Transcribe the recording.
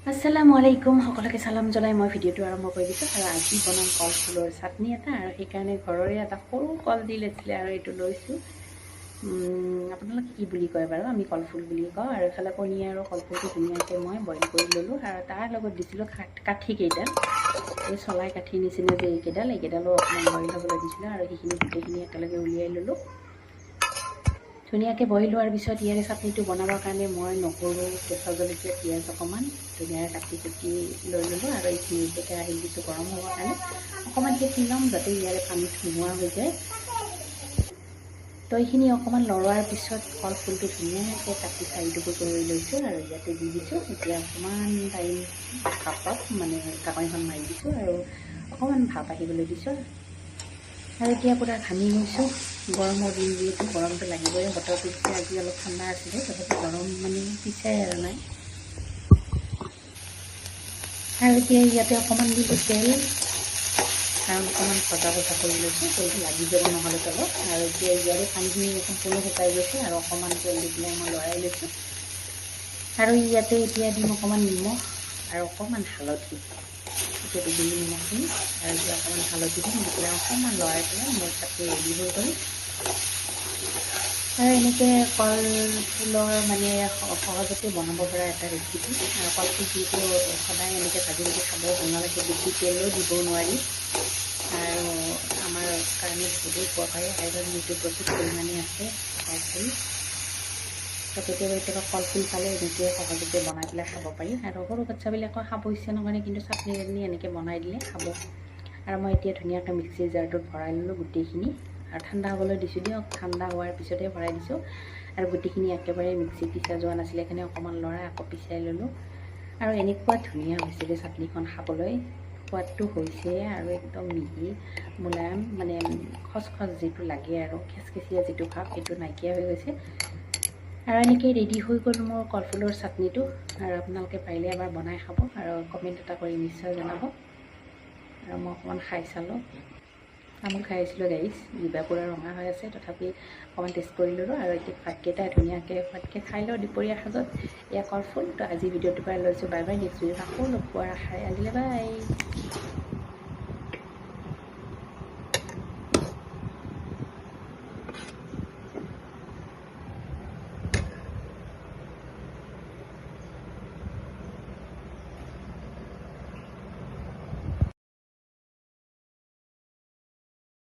আসসালামু আলাইকুম সকলকে সালাম জনাই মই ভিডিঅ'টো আৰম্ভ কৰি দিছোঁ আৰু আজি বনাম কলফুলৰ চাটনি এটা আৰু সেইকাৰণে ঘৰৰে এটা সৰু কলডিল আছিলে আৰু এইটো লৈছোঁ আপোনালোকে কি বুলি কয় বাৰু আমি কলফুল বুলি কওঁ আৰু এইফালে কণী আৰু কলফুলটো ধুনীয়াকৈ মই বইল কৰি ল'লোঁ আৰু তাৰ লগত দিছিলোঁ কাঠিকেইডাল এই চলাই কাঠিৰ নিচিনা যে এইকেইডালো অকণমান বইল হ'বলৈ দিছিলোঁ আৰু সেইখিনি গোটেইখিনি একেলগে উলিয়াই ল'লোঁ ধুনীয়াকৈ বইল হোৱাৰ পিছত ইয়াৰে চাটনিটো বনাবৰ কাৰণে মই নহৰু কেঁচা জলকীয়া পিঁয়াজ অকণমান ধুনীয়াকৈ কাটি কুটি লৈ ল'লোঁ আৰু এইখিনিতে কেৰাহীত দিছোঁ গৰম হ'বৰ কাৰণে অকণমান সেকি ল'ম যাতে ইয়াৰে পানী সোমোৱা হৈ যায় তো এইখিনি অকণমান লৰোৱাৰ পিছত কলফুলটো ধুনীয়াকৈ কাটি চাৰিটুকুৰ কৰি লৈছোঁ আৰু ইয়াতে দি দিছোঁ এতিয়া অকণমান টাইম ভাপত মানে ঢাকনিখন মাৰি দিছোঁ আৰু অকণমান ভাপ আহিবলৈ দিছোঁ আৰু এতিয়া পূৰা ঘামি গৈছোঁ গৰমৰ দিন যিহেতু গৰমটো লাগিবই বতৰটো পিছে আজি অলপ ঠাণ্ডা আছিলে তথাপি গৰম মানে পিছাই আৰু নাই আৰু এতিয়া ইয়াতে অকণমান দিলোঁ তেল কাৰণ অকণমান ভজা কৰি লৈছোঁ তেলটো লাগি যাব নহ'লে তলত আৰু এতিয়া ইয়াৰে পানীখিনি সম্পূৰ্ণ শুকাই গৈছে আৰু অকণমান তেল দি পেলাই মই লৰাই লৈছোঁ আৰু ইয়াতে এতিয়া দিম অকণমান নিমখ আৰু অকণমান হালধি এতিয়াতো দিলোঁ নিমখখিনি আৰু এতিয়া অকণমান হালধি দিম দি পেলাই অকণমান লৰাই পেলাই মোৰ চাটনি ৰেডি হৈ গ'ল আৰু এনেকৈ কলফুলৰ মানে সহজতে বনাব পৰা এটা ৰেচিপি আৰু কলফুল যিহেতু সদায় এনেকৈ ভাজি ভাজি খাব ভাল নালাগে বেছি তেলো দিব নোৱাৰি আৰু আমাৰ কাৰণে বহুত উপকাৰী আইৰণ যিটো প্ৰচুৰ পৰিমাণে আছে কলফুল তো কেতিয়াবা কলফুল পালে এনেকৈ সহজতে বনাই পেলাই খাব পাৰি আৰু সৰু বাচ্ছাবিলাকৰ খাব ইচ্ছা নকৰে কিন্তু চাটনি এনেকৈ বনাই দিলে খাব আৰু মই এতিয়া ধুনীয়াকৈ মিক্সিৰ জাৰটোত ভৰাই ল'লোঁ গোটেইখিনি আৰু ঠাণ্ডা হ'বলৈ দিছোঁ দিয়ক ঠাণ্ডা হোৱাৰ পিছতে ভৰাই দিছোঁ আৰু গোটেইখিনি একেবাৰে মিক্সিত পিছা যোৱা নাছিলে সেইকাৰণে অকণমান লৰাই আকৌ পিচাই ল'লোঁ আৰু এনেকুৱা ধুনীয়া হৈছিলে চাটনিখন খাবলৈ সোৱাদটো হৈছে আৰু একদম মিহি মোলায়ম মানে খচখচ যিটো লাগে আৰু খেচখেচীয়া যিটো ভাৱ সেইটো নাইকিয়া হৈ গৈছে আৰু এনেকৈ ৰেডি হৈ গ'ল মোৰ কলফুলৰ চাটনিটো আৰু আপোনালোকে পাৰিলে এবাৰ বনাই খাব আৰু কমেণ্ট এটা কৰি নিশ্চয় জনাব আৰু মই অকণমান খাই চালোঁ তামোল খাই আছিলোঁ গাইজ জিভা পূৰা ৰঙা হৈ আছে তথাপি অকণমান টেষ্ট কৰি ল'লোঁ আৰু এতিয়া ভাতকেইটা ধুনীয়াকৈ ভাতকৈ খাই লওঁ দুপৰীয়া সাজত এয়া কলফুল তো আজি ভিডিঅ'টোৰ পৰা লৈছোঁ বাই বাই নেক্সট ভিডিঅ'ত আকৌ লগ পোৱাৰ আশাৰে আজিলৈ বাই